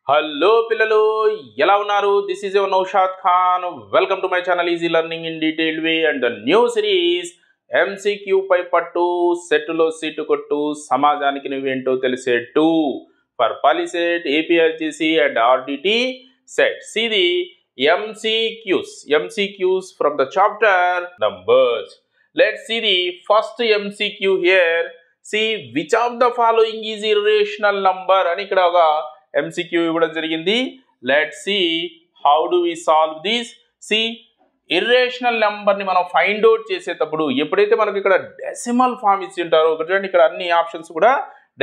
Hello పిల్లలు ఎలా ఉన్నారు this is your Naushad Khan welcome to my channel easy learning in detailed way and the new series MCQ పై పట్టు సెట్టులో సీటు కొట్టు సమాజానికి నువ్వేంటో తెలిసేట్టు for polycet APRJC and RDT set see the MCQs from the chapter numbers. Let's see the first MCQ here. See which of the following is irrational number అని ఇక్కడ ఒక MCQ ఇవ్వడం జరిగింది. Let's see how do we solve this. See irrational number ని మనం find out చేసేటప్పుడు ఎప్పుడైతే మనకి ఇక్కడ డెసిమల్ ఫామ్ ఇచ్చి ఉంటారో చూడండి ఇక్కడ అన్ని ఆప్షన్స్ కూడా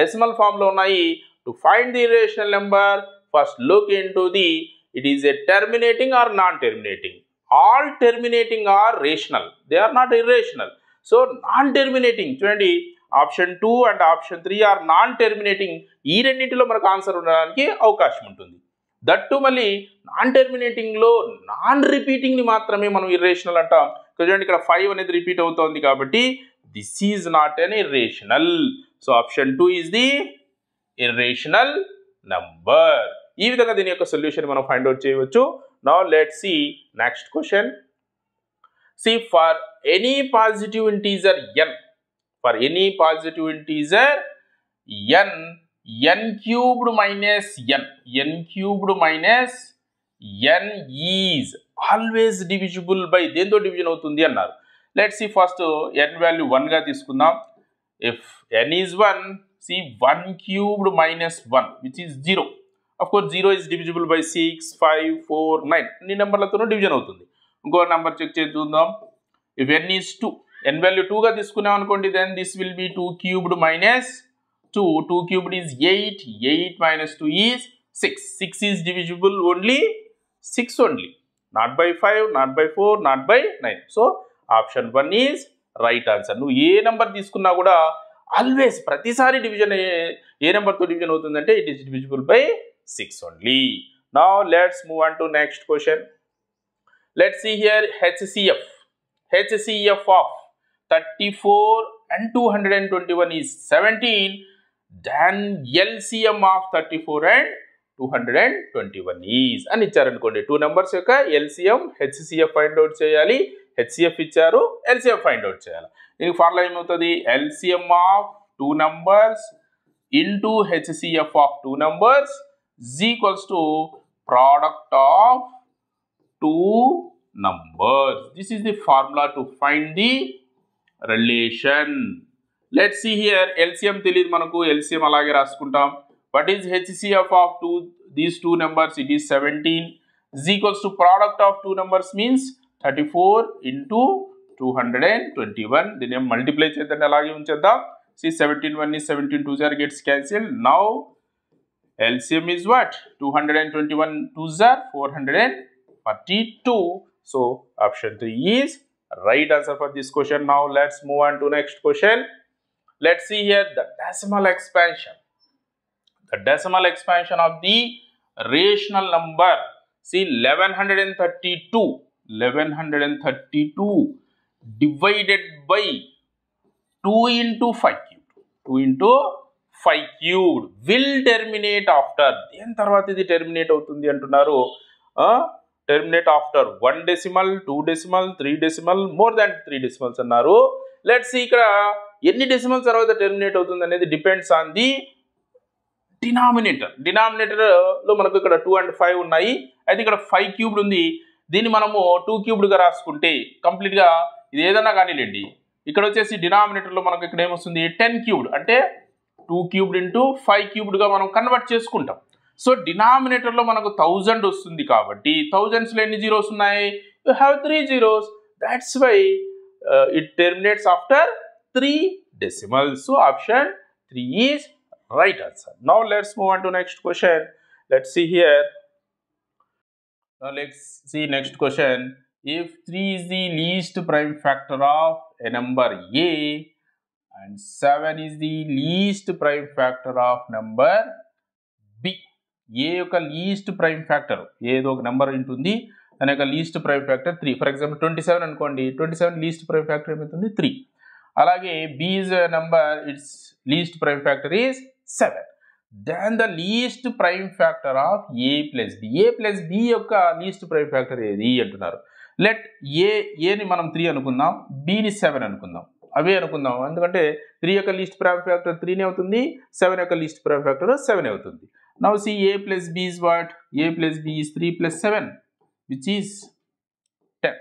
డెసిమల్ ఫామ్ లో ఉన్నాయి. To find the irrational number first look into the it is a terminating or non-terminating. All terminating are rational. They are not irrational. So non-terminating చూడండి option 2 and option 3 are non-terminating. ఈ రెండింటిలో మనకు answer ఉండడానికి అవకాశం ఉంటుంది. That మళ్ళీ non-terminating లో non repeating ని మాత్రమే మనం irrational అంటాం. చూడండి ఇక్కడ 5 అనేది రిపీట్ అవుతోంది కాబట్టి this is not an irrational. So option 2 is the irrational number. ఈ విధంగా దీని యొక్క సొల్యూషన్ మనం ఫైండ్ అవుట్ చేయవచ్చు. Now let's see next question. See for any positive integer n, for any positive integer n cubed minus n cubed minus n is always divisible by దేంతో division అవుతుంది అన్నారు. Let's see first n value 1 గా తీసుకుందాం. If n is 1, see 1 cubed minus 1 which is 0. Of course 0 is divisible by 6, 5, 4, 9 అన్ని నెంబర్లతోనూ division అవుతుంది. ఇంకో number check చేసి చూద్దాం. If n is 2, n value 2 గా తీసుకున్నాం అనుకోండి, then this will be 2 cubed minus 2. 2 cubed is 8, 8 minus 2 is 6. 6 is divisible only 6 only, not by 5, not by 4, not by 9. So option 1 is right answer. నువ్వు ఏ number తీసుకున్నా కూడా always ప్రతిసారి division ఏ నెంబర్తో division అవుతుందంటే it is divisible by 6 only. Now let's move on to next question. Let's see here HCF of 34 and 221 is 17. Then LCM of 34 and 221 is అని ఇచ్చారనుకోండి. 2 numbers యొక్క LCM HCF find out చేయాలి. HCF ఇచ్చారు, LCM find out చేయాలి. దీనికి formula ఏమవుతుంది? LCM of 2 numbers into HCF of 2 numbers is equals to product of 2 numbers. This is the formula to find the relation. Let's see here LCM తెలియదు మనకు, LCM అలాగే రాసుకుంటాం. What is HCF of these two numbers? It is 17 is equals to product of 2 numbers means 34 into 221. దీన్ని multiply చేద్దాం, అలాగే ఉంచేద్దాం. See 17 1 is 17 2 0 gets cancelled. Now LCM is what? 221 2s are 442. So option 3 is right answer for this question. Now let's move on to next question. Let's see here the decimal expansion. The decimal expansion of the rational number. See 1132 divided by 2 into 5 cubed. 2 into 5 cubed will terminate after. దేని తర్వాత ఇది terminate అవుతుంది అంటున్నారు. Terminate after 1 decimal, 2 decimal, 3 decimal, more than 3 decimals అన్నారు. Let's see ఇక్కడ ఎన్ని decimals తర్వాత terminate అవుతుంది అనేది డిపెండ్స్ ఆన్ ది డినామినేటర్. డినామినేటర్లో మనకు ఇక్కడ 2 and 5 ఉన్నాయి. అయితే ఇక్కడ 5 cubed ఉంది. దీన్ని మనము 2 cubed గా రాసుకుంటే కంప్లీట్గా ఇది ఏదన్నా కానీలేండి. ఇక్కడ వచ్చేసి డినామినేటర్లో మనకు ఇక్కడ ఏమొస్తుంది 10 cubed అంటే 2 cubed into 5 cubed గా మనం కన్వర్ట్ చేసుకుంటాం. సో డినామినేటర్లో మనకు 1000 వస్తుంది కాబట్టి థౌజండ్స్లో ఎన్ని జీరోస్ ఉన్నాయి? You have 3 zeros. That's why it terminates after 3 decimals. So option 3 is right answer. Now let's move on to next question. Let's see here. Now let's see next question. If 3 is the least prime factor of a number A and 7 is the least prime factor of number B. A యొక్క least prime factor ఏదో ఒక number ఉంటుంది, దాని యొక్క least prime factor 3. For example 27 అనుకోండి, 27 least prime factor ఏమవుతుంది 3. అలాగే B is a number, its least prime factor is 7. then the least prime factor of a plus b. a plus b యొక్క least prime factor ఏది అంటున్నారు. Let ఏని మనం 3 అనుకుందాం, బిని 7 అనుకుందాం, అవే అనుకుందాం. ఎందుకంటే 3 యొక్క లీస్ట్ ప్రైమ్ ఫ్యాక్టర్ 3 అవుతుంది, 7 యొక్క లీస్ట్ ప్రైమ్ ఫ్యాక్టర్ 7 అవుతుంది. Now see a plus b is what? a plus b is 3 plus 7, which is 10.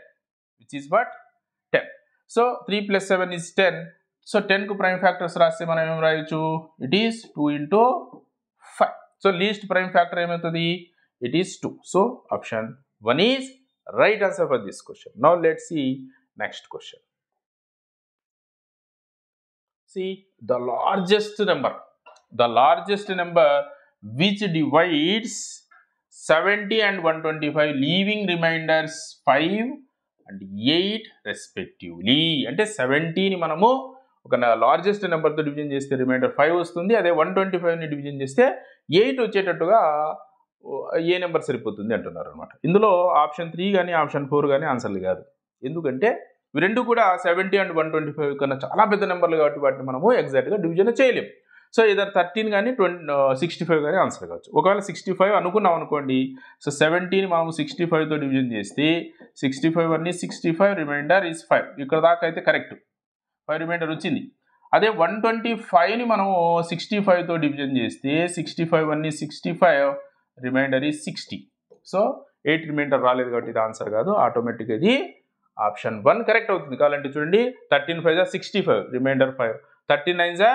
Which is what? 10. So 3 plus 7 is 10. So 10 కు ప్రైమ్ ఫ్యాక్టర్స్ రాస్తే మనం ఏం రాయొచ్చు? It is 2 into 5. So least prime factor ఏమవుతుంది? It is 2. So option 1 is right answer for this question. Now let's see next question. See the largest number which divides 70 and 125, leaving remainders 5 and 8 respectively. అంటే 70 ని మనము ఒక largest నెంబర్తో division చేస్తే reminder 5 వస్తుంది, అదే 125ని division చేస్తే 8 వచ్చేటట్టుగా ఏ నెంబర్ సరిపోతుంది అంటున్నారు అనమాట. ఇందులో ఆప్షన్ 3 కానీ ఆప్షన్ 4 కానీ ఆన్సర్లు కాదు. ఎందుకంటే ఇవి రెండు కూడా 70 అండ్ 125 కన్నా చాలా పెద్ద నెంబర్లు కాబట్టి వాటిని మనము ఎగ్జాక్ట్గా డివిజన్ చేయలేం. సో ఇదర్ 13 కానీ 65 కానీ ఆన్సర్ కావచ్చు. ఒకవేళ 65 అనుకున్నాం అనుకోండి, సో 70ని మనం 65తో డివిజన్ చేస్తే 65 అన్ని 65, రిమైండర్ ఈజ్ 5. ఇక్కడ దాకా అయితే కరెక్ట్, 5 రిమైండర్ వచ్చింది. అదే 125ని మనము 65తో డివిజన్ చేస్తే 65 అన్ని 65, రిమైండర్ ఈజ్ 60. సో 8 రిమైండర్ రాలేదు కాబట్టి ఇది ఆన్సర్ కాదు, ఆటోమేటిక్గా ఇది ఆప్షన్ 1 కరెక్ట్ అవుతుంది. కావాలంటే చూడండి, 13 5 65, reminder 5, 13 9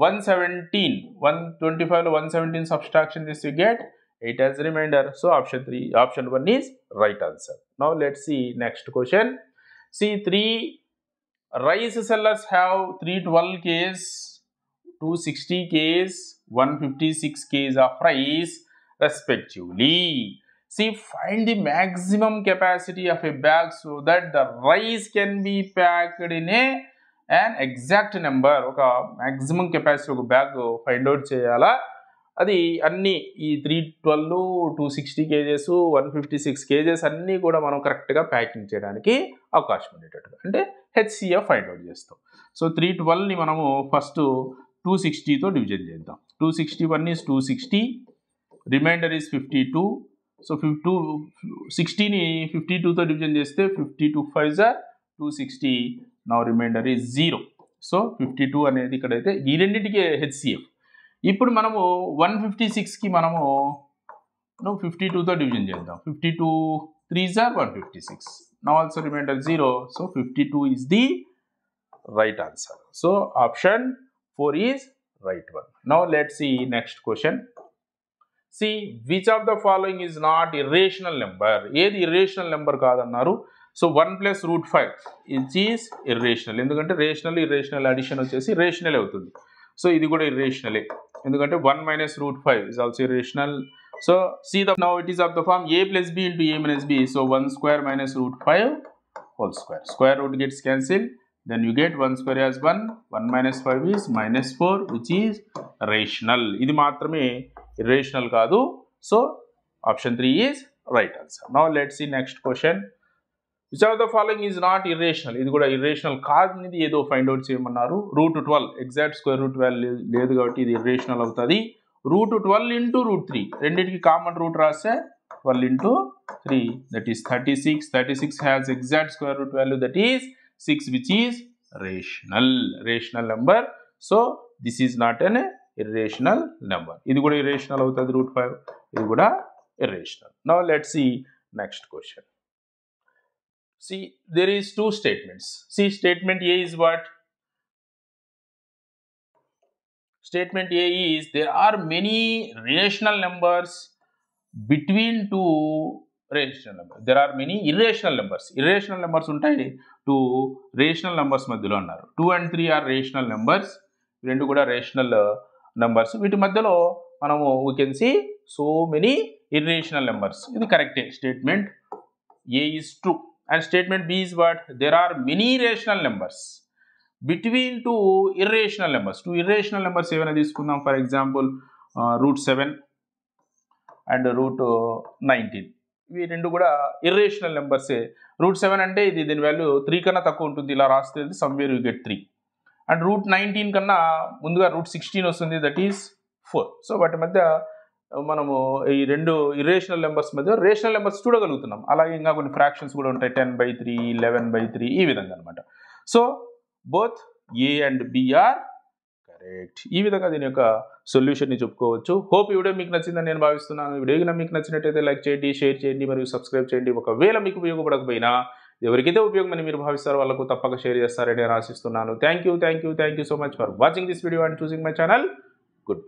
117, 125లో 117 subtraction this you get 8 as remainder. So option 1 is right answer. Now let's see next question. See, 3 rice sellers have 312 kgs, 260 kgs, 156 kgs of rice respectively. See, find the maximum capacity of a bag so that the rice can be packed in an exact number. ఒక maximum capacity ఒక bag find out చేయాలా, అది అన్నీ ఈ 312, 260 kgs, 156 kgs అన్నీ కూడా మనం కరెక్ట్గా ప్యాకింగ్ చేయడానికి అవకాశం ఉండేటట్టుగా అంటే హెచ్సిఎఫ్ ఫైండ్ అవుట్ చేస్తాం. సో 312ని మనము ఫస్ట్ 260తో డివిజన్ చేద్దాం. 261 is 260, రిమైండర్ ఈజ్ 52. సో 60ని 52తో డివిజన్ చేస్తే 52 5 260, నౌ రిమైండర్ ఈజ్ 0. సో 52 అనేది ఇక్కడైతే ఈ రెండింటికి హెచ్సిఎఫ్. ఇప్పుడు మనము 156కి మనము 52తో డివిజన్ చేద్దాం. 52 3s are 156, now also remainder 0. So 52 is the right answer. So option 4 is right one. Now let's see next question. See, which of the following is not irrational number? ఏది irrational number కాదన్నారు. So 1 plus root 5 it is irrational. ఎందుకంటే rational irrational addition వచ్చేసి rational అవుతుంది. So ఇది కూడా ఇర్రేషనలే, ఎందుకంటే 1 minus root 5 is also irrational. So see now it is of the form a plus b into a minus b. So 1 square minus root 5 whole square. Square root gets cancelled. Then you get 1 square as 1. 1 minus 5 is minus 4, which is rational. ఇది మాత్రమే irrational కాదు. So option 3 is right answer. Now let's see next question. Which of the following is not irrational? ఇది కూడా irrational కానిది ఏదో find out చేయమన్నారు. √12 exact square root value లేదు కాబట్టి ఇది irrational అవుతుంది. √12 into √3 రెండింటికి కామన్ రూట్ రాస్తే 12 into 3 that is 36. 36 has exact square root value that is 6, which is rational number. So this is not an irrational number. ఇది కూడా irrational అవుతుంది √5, ఇది కూడా irrational. Now let's see next question. See, there is 2 statements. See, statement A is what? Statement A is there are many rational numbers between 2 rational numbers. There are many irrational numbers. Irrational numbers ఉంటాయి 2 rational numbers మధ్యలో అన్నారు. 2 and 3 are rational numbers. రెండు కూడా rational numbers. వీటి మధ్యలో మనము we can see so many irrational numbers. ఇది కరెక్టే. Statement A is true. And statement B is what? There are many rational numbers between 2 irrational numbers. 2 irrational numbers ఏమైనా తీసుకుందాం. For example √7 and √19. ఇవి రెండు కూడా ఇర్రేషనల్ నెంబర్సే. √7 అంటే ఇది దీని వాల్యూ 3 కన్నా తక్కువ ఉంటుంది, ఇలా రాస్తే సమ్వేర్ యూ గెట్ 3. అండ్ √19 కన్నా ముందుగా √16 వస్తుంది, దట్ ఈస్ 4. సో వాటి మధ్య మనము ఈ రెండు ఇర్రేషనల్ నెంబర్స్ మధ్య రేషనల్ నెంబర్స్ చూడగలుగుతున్నాం. అలాగే ఇంకా కొన్ని ఫ్రాక్షన్స్ కూడా ఉంటాయి, 10/3, 11/3 ఈ విధంగా అనమాట. So both A and B are correct. ఈ విధంగా దీని యొక్క సొల్యూషన్ని చెప్పుకోవచ్చు. హోప్ ఈ వీడియో మీకు నచ్చిందని నేను భావిస్తున్నాను. ఈ వీడియో మీకు నచ్చినట్టయితే లైక్ చేయండి, షేర్ చేయండి మరియు సబ్స్క్రైబ్ చేయండి. ఒకవేళ మీకు ఉపయోగపడకపోయినా ఎవరికైతే ఉపయోగమని మీరు భావిస్తారో వాళ్ళకు తప్పక షేర్ చేస్తారని నేను ఆశిస్తున్నాను. Thank you so much for watching this video and choosing my channel. Good bye.